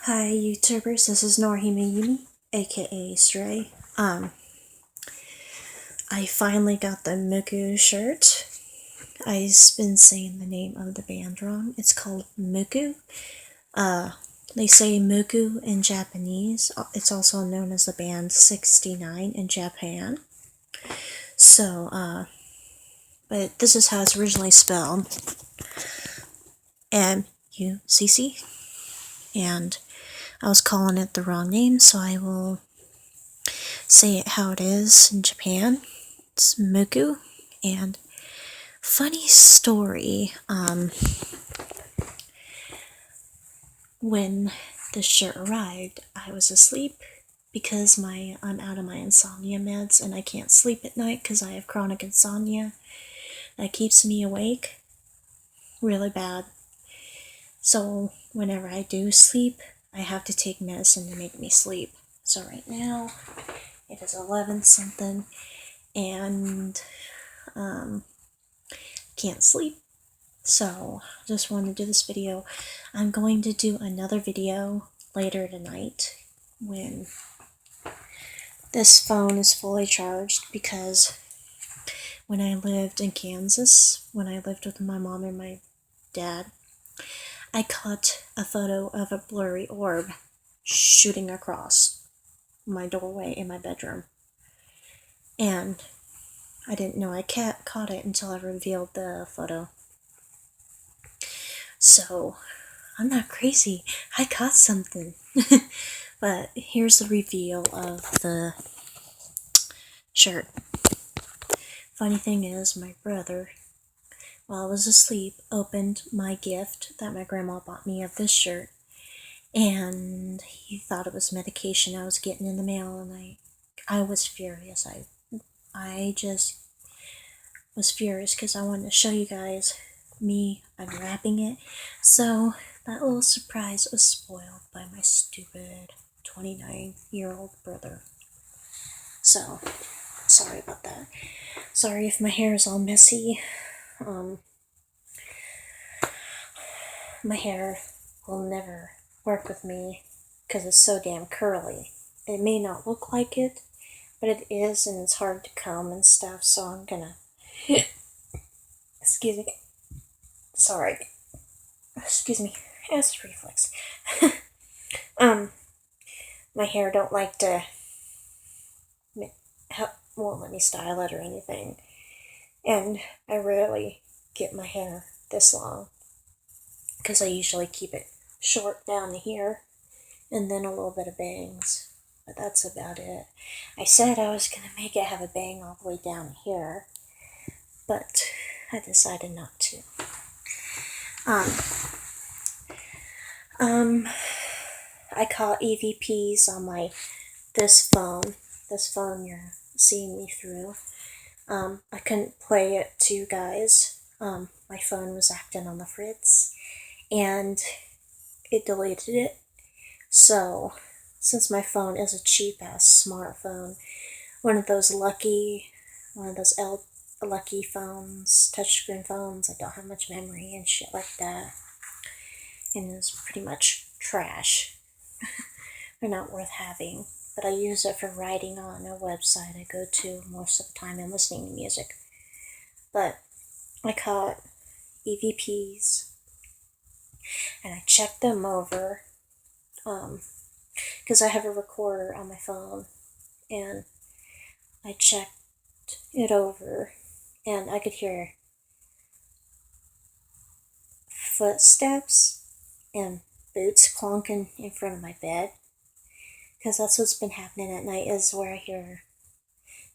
Hi YouTubers, this is Norhimayumi, aka Stray. I finally got the Mucc shirt. I've been saying the name of the band wrong. It's called Mucc. They say Mucc in Japanese. It's also known as the band 69 in Japan. So, but this is how it's originally spelled. M-U-C-C. And I was calling it the wrong name, so I will say it how it is in Japan. It's Mucc. And funny story, when the shirt arrived, I was asleep because I'm out of my insomnia meds and I can't sleep at night because I have chronic insomnia that keeps me awake really bad. So whenever I do sleep, I have to take medicine to make me sleep. So right now, it is 11 something, and can't sleep. So just wanted to do this video. I'm going to do another video later tonight when this phone is fully charged, because when I lived in Kansas, when I lived with my mom and my dad, I caught a photo of a blurry orb shooting across my doorway in my bedroom. And I didn't know I caught it until I revealed the photo. So, I'm not crazy. I caught something. But here's the reveal of the shirt. Funny thing is, my brother, while I was asleep, opened my gift that my grandma bought me of this shirt. And he thought it was medication I was getting in the mail, and I was furious. I just was furious because I wanted to show you guys me unwrapping it. So that little surprise was spoiled by my stupid 29-year-old brother. So sorry about that. Sorry if my hair is all messy. My hair will never work with me because it's so damn curly. It may not look like it, but it is, and it's hard to comb and stuff, so I'm gonna excuse me. Sorry. Excuse me. Acid reflux. My hair don't like to, won't let me style it or anything. And I rarely get my hair this long, because I usually keep it short down to here, and then a little bit of bangs. But that's about it. I said I was going to make it have a bang all the way down here, but I decided not to. I caught EVPs on this phone you're seeing me through. I couldn't play it to you guys. My phone was acting on the fritz, and it deleted it. So, since my phone is a cheap-ass smartphone, one of those lucky phones, touchscreen phones, I don't have much memory and shit like that, and it's pretty much trash. They're not worth having, but I use it for writing on a website I go to most of the time and listening to music. But I caught EVPs, and I checked them over, because I have a recorder on my phone, and I checked it over, and I could hear footsteps and boots clonking in front of my bed, because that's what's been happening at night, is where I hear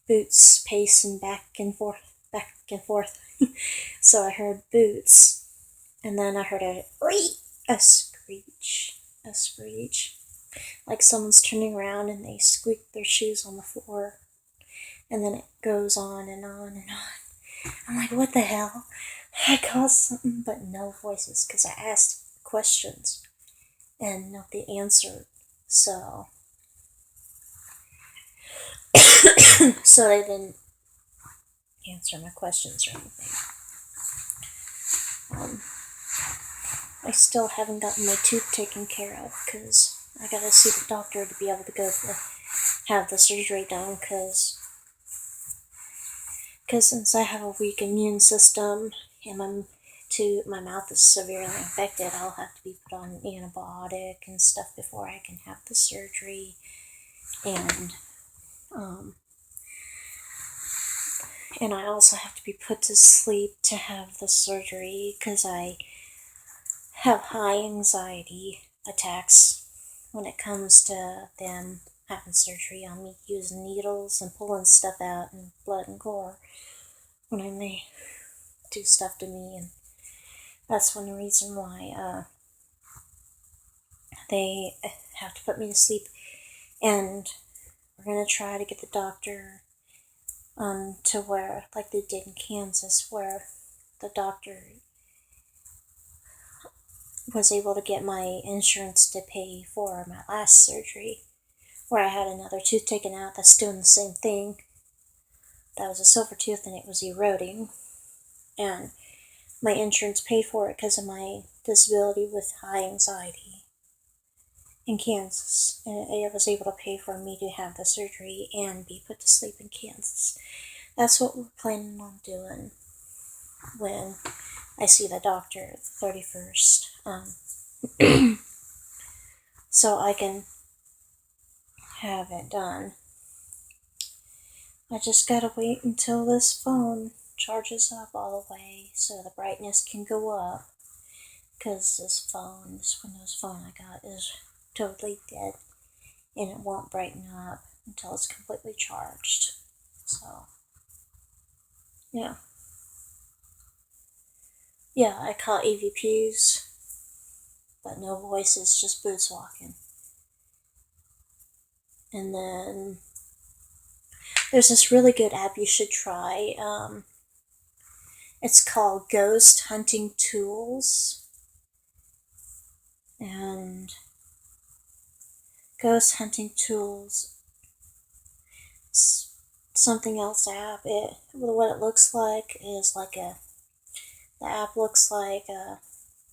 boots pacing back and forth. So I heard boots, and then I heard a screech, like someone's turning around and they squeak their shoes on the floor, and then it goes on and on and on. I'm like, what the hell? I caught something, but no voices, because I asked questions and nobody answered. So they didn't answer my questions or anything. I still haven't gotten my tooth taken care of, because I gotta see the doctor to be able to go have the surgery done, because since I have a weak immune system and my mouth is severely infected, I'll have to be put on an antibiotic and stuff before I can have the surgery. And and I also have to be put to sleep to have the surgery, because I have high anxiety attacks when it comes to them having surgery on me, using needles and pulling stuff out and blood and gore when they do stuff to me. And that's one reason why they have to put me to sleep. And we're going to try to get the doctor to where, like they did in Kansas, where the doctor was able to get my insurance to pay for my last surgery, where I had another tooth taken out that's doing the same thing. That was a silver tooth and it was eroding. And my insurance paid for it because of my disability with high anxiety in Kansas. And it was able to pay for me to have the surgery and be put to sleep in Kansas. That's what we're planning on doing when I see the doctor the 31st. So I can have it done. I just gotta wait until this phone charges up all the way so the brightness can go up, because this Windows phone I got is totally dead and it won't brighten up until it's completely charged. So yeah, I caught EVPs, but no voices, just boots walking. And then there's this really good app you should try. It's called Ghost Hunting Tools. And Ghost Hunting Tools, something else app. What it looks like is the app looks like a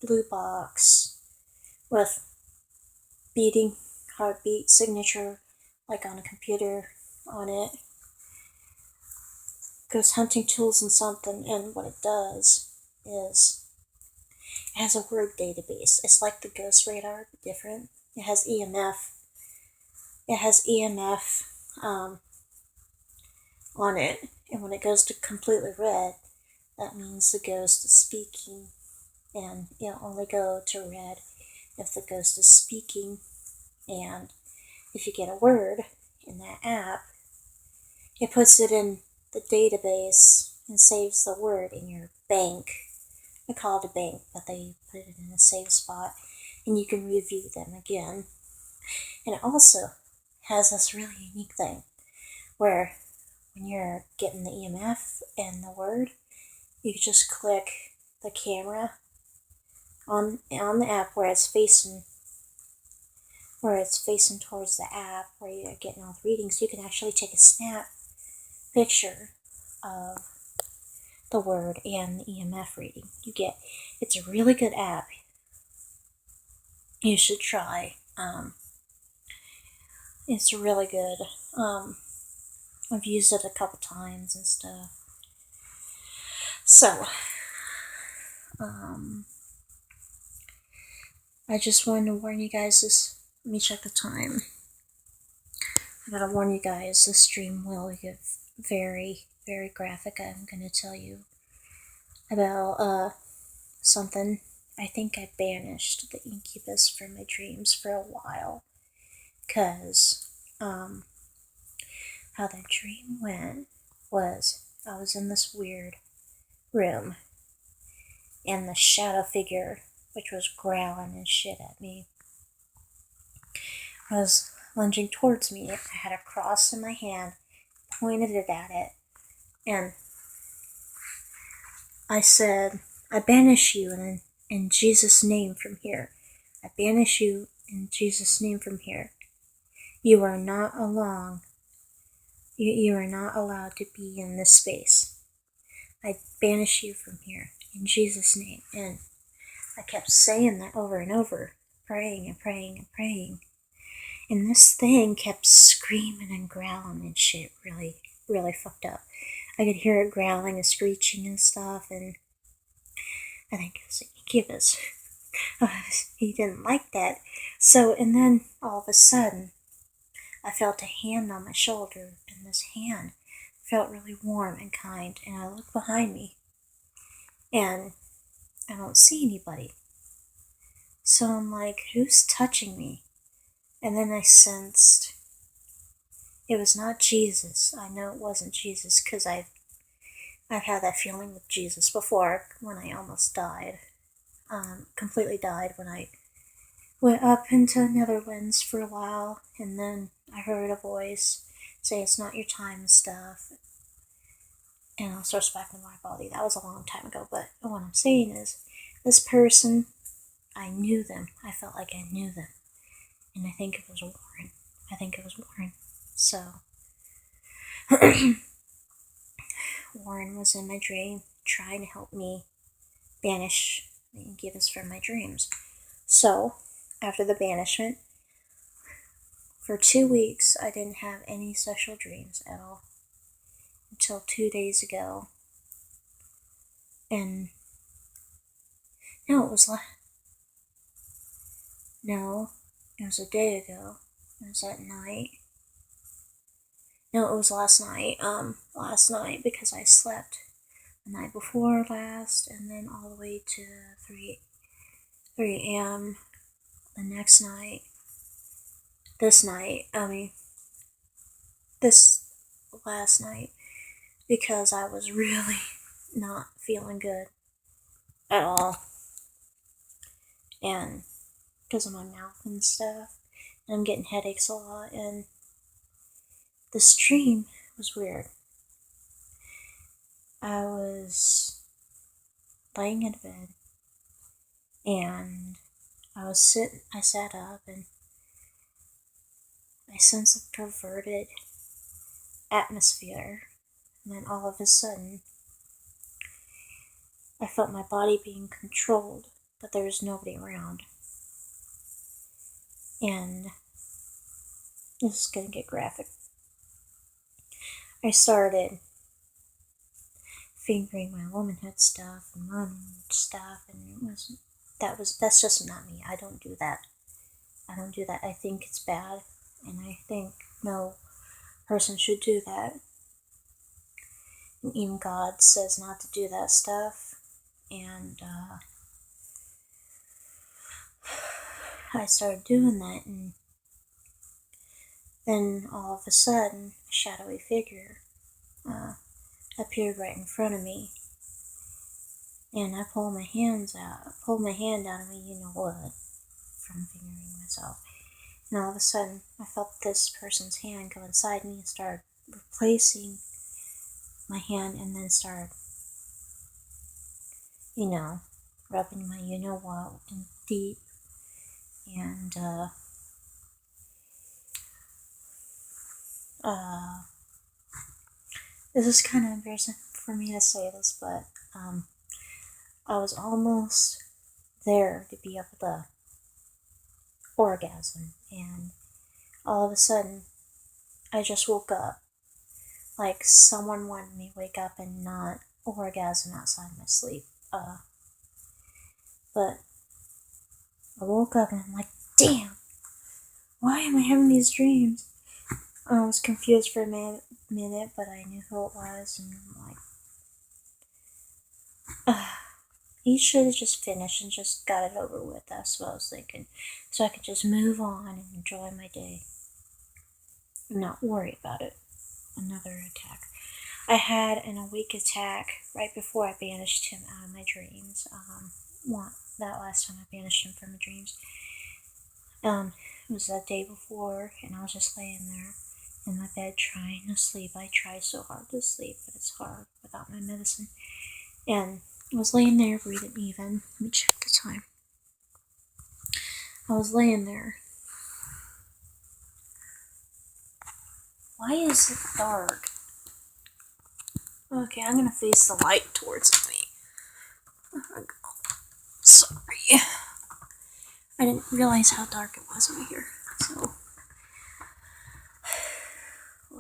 blue box with beating heartbeat signature, like on a computer on it. Ghost Hunting Tools and something, and what it does is it has a word database. It's like the Ghost Radar, but different. It has EMF. On it, and when it goes to completely red, that means the ghost is speaking, and it'll only go to red if the ghost is speaking. And if you get a word in that app, it puts it in the database and saves the word in your bank. I call it a bank, but they put it in a save spot, and you can review them again. And it also has this really unique thing where when you're getting the EMF and the word, you just click the camera on the app where it's facing towards the app where you're getting all the readings. You can actually take a snap picture of the word and the EMF reading you get. It's a really good app. You should try. It's really good. I've used it a couple times and stuff. So, I just wanted to warn you guys let me check the time. I gotta warn you guys, this stream will get very, very graphic. I'm gonna tell you about, something. I think I banished the incubus from my dreams for a while, because, how the dream went was I was in this weird room, and the shadow figure, which was growling and shit at me, was lunging towards me. I had a cross in my hand, pointed it at it, and I said, I banish you in Jesus' name from here. I banish you in Jesus' name from here. You are not alone. You are not allowed to be in this space. I banish you from here in Jesus' name. And I kept saying that over and over, praying and praying and praying. And this thing kept screaming and growling and shit, really, really fucked up. I could hear it growling and screeching and stuff, and I think it was an incubus. He didn't like that. So, and then all of a sudden, I felt a hand on my shoulder, and this hand felt really warm and kind, and I looked behind me, and I don't see anybody. So I'm like, who's touching me? And then I sensed it was not Jesus. I know it wasn't Jesus because I've had that feeling with Jesus before when I almost died. Completely died when I went up into Netherlands for a while, and then I heard a voice say it's not your time and stuff, and I was sort of back in my body. That was a long time ago, but what I'm saying is, this person, I knew them. I felt like I knew them, and I think it was Warren. So, Warren was in my dream, trying to help me banish the incubus from my dreams. So, after the banishment, for 2 weeks, I didn't have any sexual dreams at all. Until 2 days ago. And no, it was a day ago. It was at night. No, it was last night. Last night because I slept the night before last, and then all the way to 3 a.m. the next night. This last night, because I was really not feeling good at all. And because of my mouth and stuff, and I'm getting headaches a lot, and this dream was weird. I was laying in bed, and I sat up, and I sensed a perverted atmosphere, and then all of a sudden, I felt my body being controlled, but there was nobody around. And this is gonna get graphic. I started fingering my womanhood stuff and mom stuff, and that's just not me. I don't do that. I think it's bad, and I think no person should do that. And even God says not to do that stuff. And I started doing that, and then all of a sudden, a shadowy figure appeared right in front of me. And I pulled my hand out of me, you know what, from fingering myself. And all of a sudden, I felt this person's hand go inside me and start replacing my hand, and then started, rubbing my you-know-what and deep. And, this is kind of embarrassing for me to say this, but, I was almost there to be able to orgasm, and all of a sudden, I just woke up. Like someone wanted me to wake up and not orgasm outside my sleep. But I woke up and I'm like, damn, why am I having these dreams? I was confused for a minute, but I knew who it was, and I'm like, he should have just finished and just got it over with. That's what I was thinking. So I could just move on and enjoy my day and not worry about it. Another attack. I had an awake attack right before I banished him out of my dreams. That last time I banished him from my dreams. It was that day before, and I was just laying there in my bed trying to sleep. I try so hard to sleep, but it's hard without my medicine. And I was laying there breathing even. Let me check the time. I was laying there. Why is it dark? Okay, I'm gonna face the light towards me. Sorry. I didn't realize how dark it was over here. So,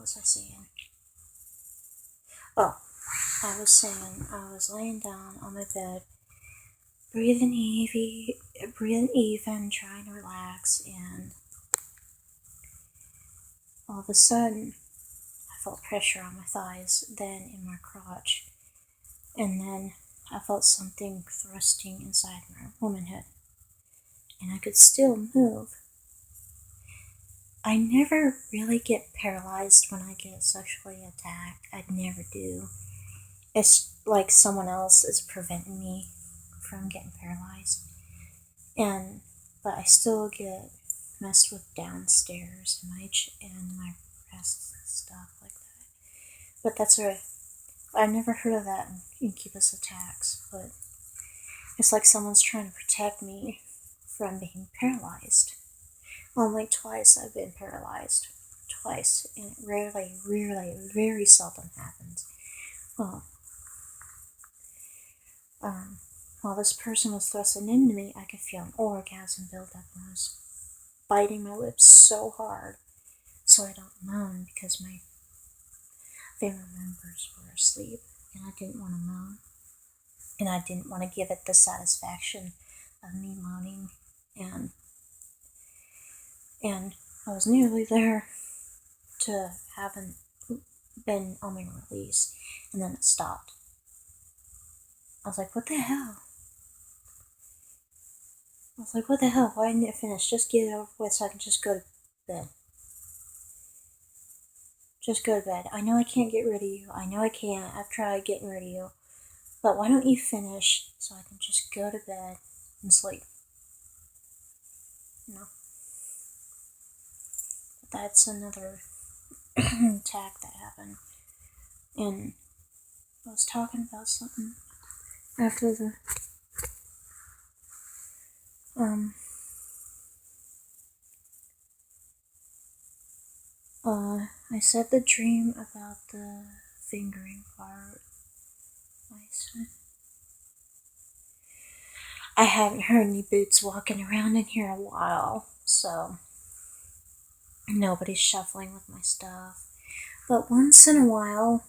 was I saying? Oh, I was saying I was laying down on my bed, breathing even, trying to relax, and all of a sudden, I felt pressure on my thighs, then in my crotch, and then I felt something thrusting inside my womanhood, and I could still move. I never really get paralyzed when I get sexually attacked. I never do. It's like someone else is preventing me from getting paralyzed. But I still get messed with downstairs and my breasts and stuff like that. But that's alright. I've never heard of that in incubus attacks, but it's like someone's trying to protect me from being paralyzed. Only twice I've been paralyzed. Twice. And it rarely, very seldom happens. Well, while this person was thrusting into me, I could feel an orgasm build up, and I was biting my lips so hard so I don't moan because my family members were asleep and I didn't want to moan. And I didn't want to give it the satisfaction of me moaning. And I was nearly there to having been on my release, and then it stopped. I was like, what the hell? Why didn't it finish? Just get it over with so I can just go to bed. Just go to bed. I know I can't get rid of you. I know I can't. I've tried getting rid of you. But why don't you finish so I can just go to bed and sleep? You know? But that's another attack that happened. And I was talking about something after the I said the dream about the fingering part. I haven't heard any boots walking around in here a while, so nobody's shuffling with my stuff. But once in a while,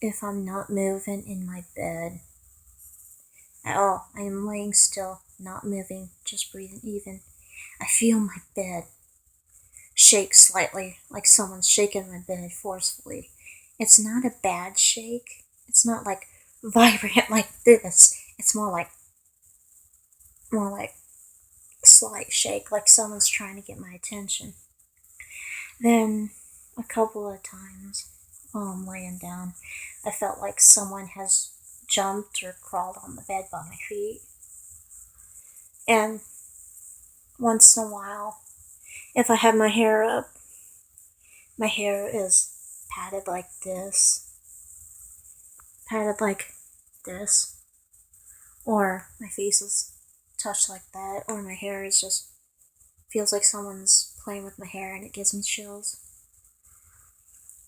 if I'm not moving in my bed at all, I am laying still, not moving, just breathing even, I feel my bed shake slightly, like someone's shaking my bed forcefully. It's not a bad shake. It's not like vibrant like this. It's more like slight shake, like someone's trying to get my attention. Then a couple of times while I'm laying down, I felt like someone has jumped or crawled on the bed by my feet. And once in a while, if I have my hair up, my hair is patted like this, or my face is touched like that, or my hair is just feels like someone's playing with my hair and it gives me chills.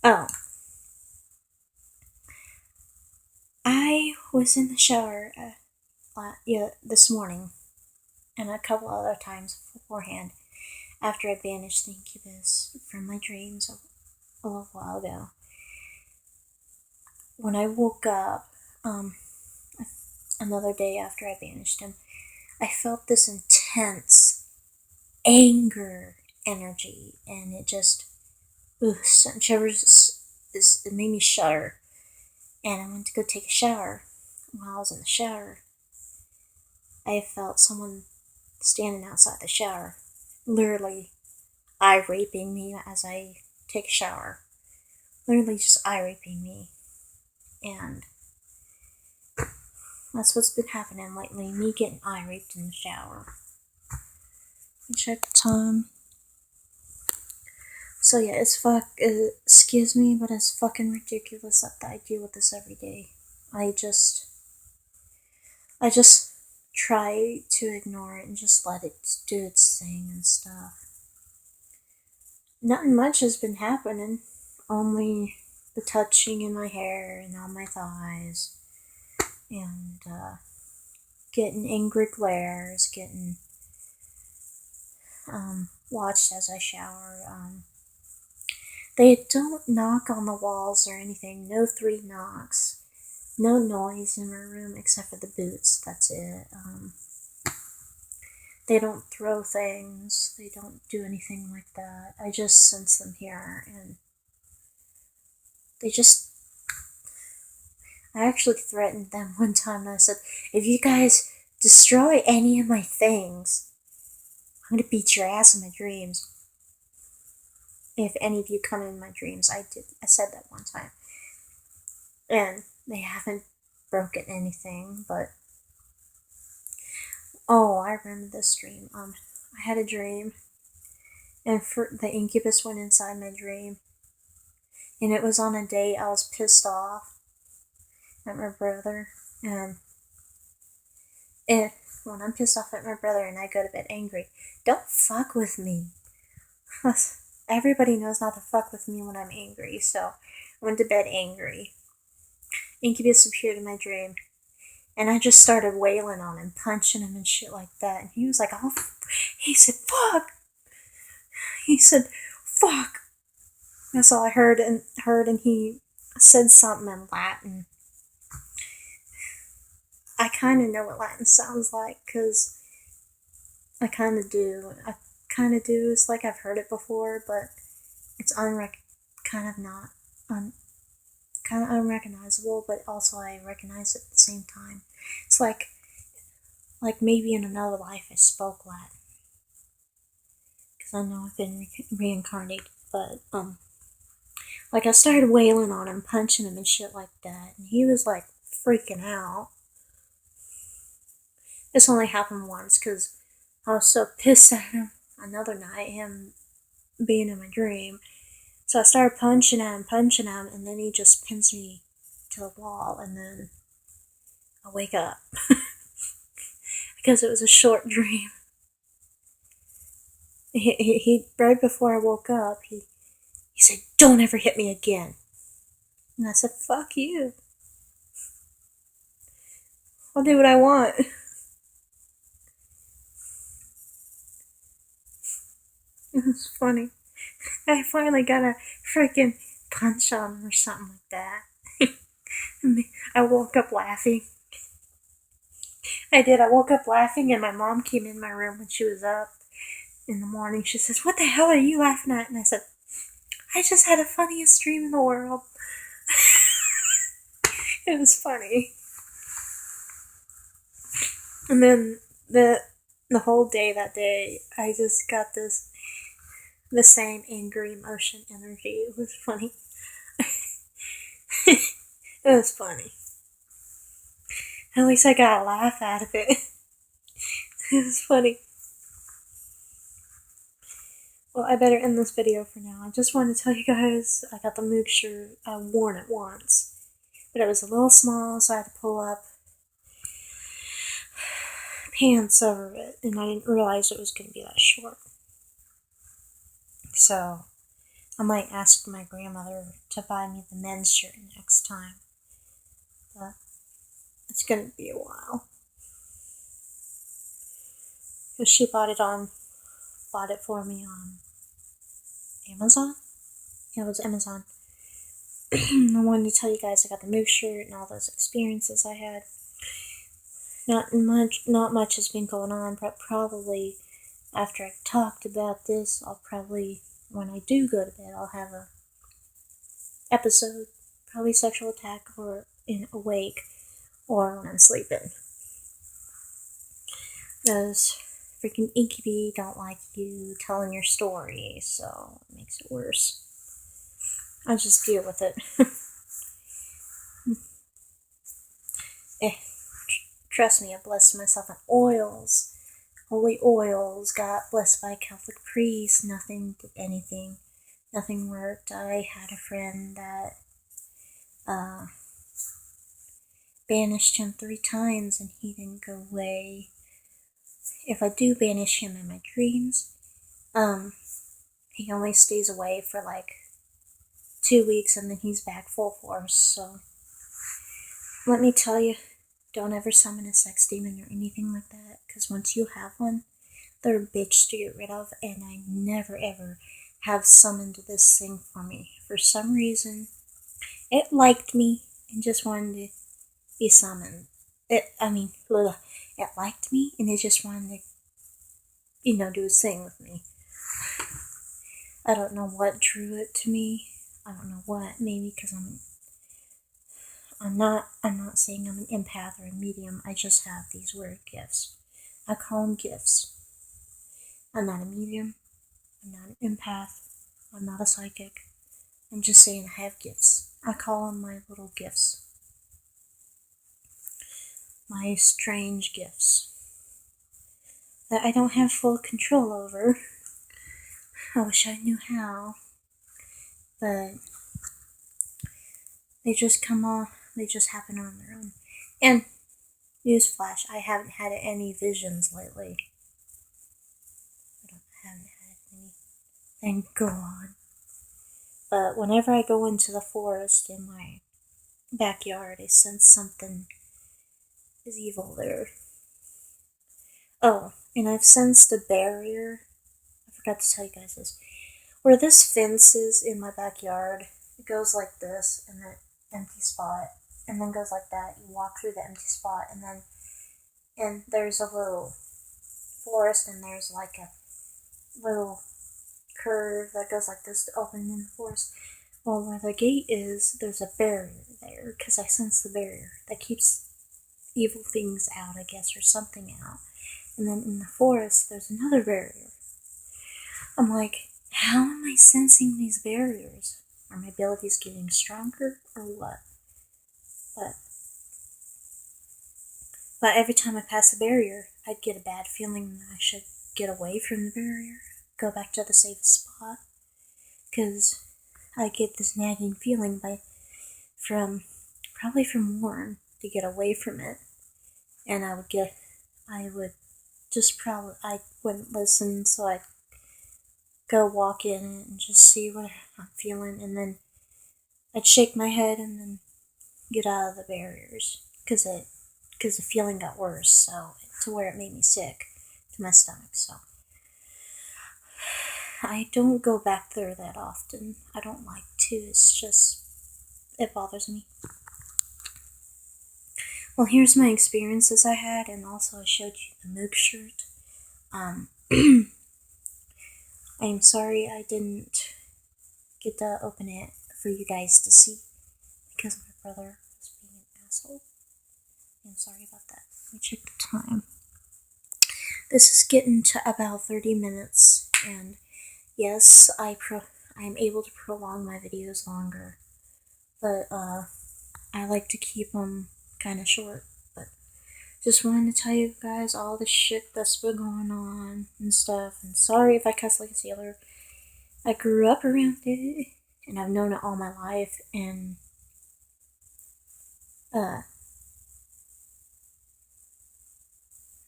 Oh. I was in the shower this morning and a couple other times beforehand after I banished the incubus from my dreams a little while ago. When I woke up, another day after I banished him, I felt this intense anger energy, and it just it made me shudder. And I went to go take a shower. While I was in the shower, I felt someone standing outside the shower, literally eye raping me as I take a shower. Literally just eye raping me. And that's what's been happening lately, me getting eye raped in the shower. Check the time. So yeah, excuse me, but it's fucking ridiculous that I deal with this every day. I just try to ignore it and just let it do its thing and stuff. Nothing much has been happening, only the touching in my hair and on my thighs, and getting angry glares, getting watched as I shower, They don't knock on the walls or anything. No 3 knocks. No noise in my room except for the boots. That's it. They don't throw things. They don't do anything like that. I just sense them here, and they just. I actually threatened them one time, and I said, if you guys destroy any of my things, I'm gonna beat your ass in my dreams. If any of you come in my dreams, I said that one time. And they haven't broken anything, but. Oh, I remember this dream. I had a dream, and the incubus went inside my dream, and it was on a day I was pissed off at my brother, and when I'm pissed off at my brother and I go to bed angry, don't fuck with me. Everybody knows not to fuck with me when I'm angry, so I went to bed angry. Incubus appeared in my dream, and I just started wailing on him, punching him and shit like that, and he was like, oh, he said, fuck! He said, fuck! That's all I heard, and he said something in Latin. I kind of know what Latin sounds like, because I kind of do. It's like I've heard it before, but it's kind of unrecognizable, but also I recognize it at the same time. It's like maybe in another life I spoke Latin, because I know I've been reincarnated, but I started wailing on him, punching him and shit like that, and he was like freaking out. This only happened once, because I was so pissed at him another night, him being in my dream. So I started punching him, and then he just pins me to the wall, and then I wake up. Because it was a short dream. He right before I woke up, he said, don't ever hit me again. And I said, fuck you. I'll do what I want. It was funny. I finally got a freaking punch on him or something like that. I woke up laughing. I did. I woke up laughing, and my mom came in my room when she was up in the morning. She says, what the hell are you laughing at? And I said, I just had the funniest dream in the world. It was funny. And then the whole day that day, I just got the same angry emotion energy. It was funny. It was funny. At least I got a laugh out of it. It was funny. Well, I better end this video for now. I just wanted to tell you guys I got the Mucc shirt. I worn it once, but it was a little small, so I had to pull up pants over it, and I didn't realize it was going to be that short. So I might ask my grandmother to buy me the men's shirt next time, but it's going to be a while, because she bought it for me on Amazon. Yeah, it was Amazon. I wanted to tell you guys I got the Mucc shirt and all those experiences I had. Not much has been going on, but probably after I've talked about this, when I do go to bed, I'll have a episode, probably sexual attack or awake, or when I'm sleeping. Those freaking incubi don't like you telling your story, so it makes it worse. I just deal with it. Trust me, I blessed myself in oils. Holy oils, got blessed by a Catholic priest. Nothing did anything. Nothing worked. I had a friend that banished him 3 times and he didn't go away. If I do banish him in my dreams, he only stays away for 2 weeks and then he's back full force. So let me tell you, don't ever summon a sex demon or anything like that, because once you have one, they're a bitch to get rid of, and I never ever have summoned this thing for me. For some reason, it liked me and just wanted to be summoned. It liked me and it just wanted to, do its thing with me. I don't know what drew it to me. I don't know what. Maybe because I'm not saying I'm an empath or a medium. I just have these weird gifts. I call them gifts. I'm not a medium. I'm not an empath. I'm not a psychic. I'm just saying I have gifts. I call them my little gifts. My strange gifts. That I don't have full control over. I wish I knew how. But they just they just happen on their own. And, newsflash, I haven't had any visions lately. I haven't had any. Thank God. But whenever I go into the forest in my backyard, I sense something is evil there. Oh, and I've sensed a barrier. I forgot to tell you guys this. Where this fence is in my backyard, it goes like this in that empty spot, and then goes like that. You walk through the empty spot, and there's a little forest, and there's like a little curve that goes like this to open in the forest. Well, where the gate is, there's a barrier there, because I sense the barrier that keeps evil things out, I guess, or something out. And then in the forest, there's another barrier. I'm like, how am I sensing these barriers? Are my abilities getting stronger, or what? But every time I pass a barrier, I'd get a bad feeling that I should get away from the barrier, go back to the safest spot, because I get this nagging feeling probably from Warren, to get away from it, and I wouldn't listen, so I'd go walk in it and just see what I'm feeling, and then I'd shake my head and then get out of the barriers, because the feeling got worse, so to where it made me sick to my stomach. So I don't go back there that often. I don't like to. It's just, it bothers me. Well, here's my experiences I had, and also I showed you the Mucc shirt. I am sorry I didn't get to open it for you guys to see, because my brother was being an asshole. I'm sorry about that. Let me check the time. This is getting to about 30 minutes, and yes, I am able to prolong my videos longer, but I like to keep them kind of short. But just wanted to tell you guys all the shit that's been going on and stuff, and sorry if I cuss like a sailor. I grew up around it, and I've known it all my life, and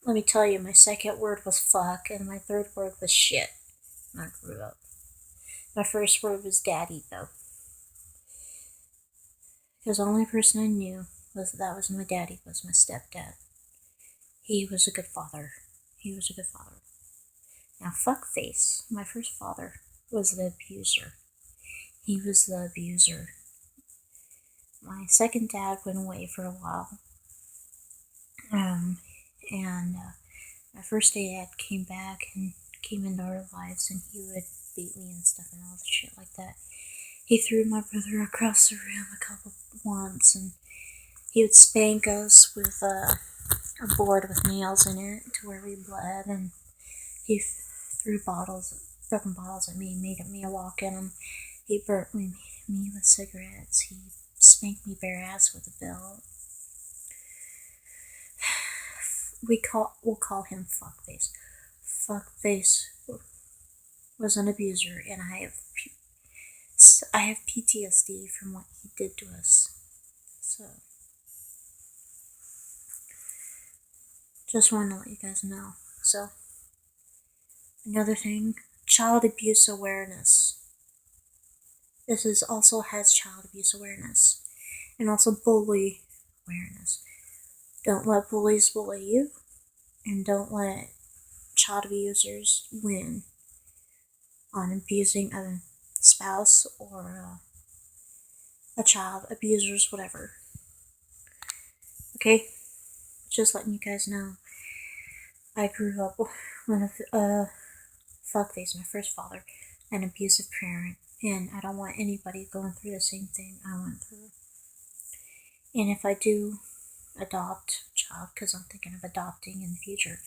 let me tell you, my second word was fuck, and my third word was shit when I grew up. My first word was daddy, though. Because the only person I knew was my daddy, was my stepdad. He was a good father. Now, fuckface, my first father, was the abuser. He was the abuser. My second dad went away for a while. And my first dad came back and came into our lives, and he would beat me and stuff and all the shit like that. He threw my brother across the room once, and he would spank us with a board with nails in it to where we bled, and he threw broken bottles at me, made me walk in them. He burnt me with cigarettes. He spanked me bare ass with a belt. We'll call him Fuckface. Fuckface was an abuser, and I have PTSD from what he did to us. So, just wanted to let you guys know. So, another thing, child abuse awareness. This also has child abuse awareness, and also bully awareness. Don't let bullies bully you, and don't let child abusers win on abusing a spouse or a child, abusers, whatever. Okay? Just letting you guys know. I grew up with fuckface, my first father, an abusive parent, and I don't want anybody going through the same thing I went through. And if I do adopt a child, because I'm thinking of adopting in the future,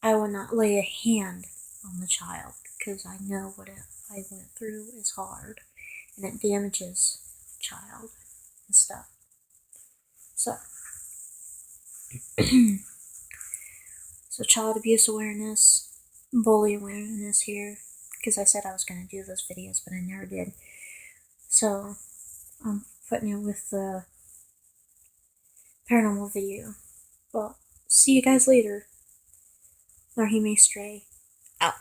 I will not lay a hand on the child, because I know what I went through is hard, and it damages the child and stuff. So, so child abuse awareness, bully awareness here, because I said I was going to do those videos, but I never did. So, I'm putting it with the paranormal video. Well, see you guys later. Or he may stray. Out.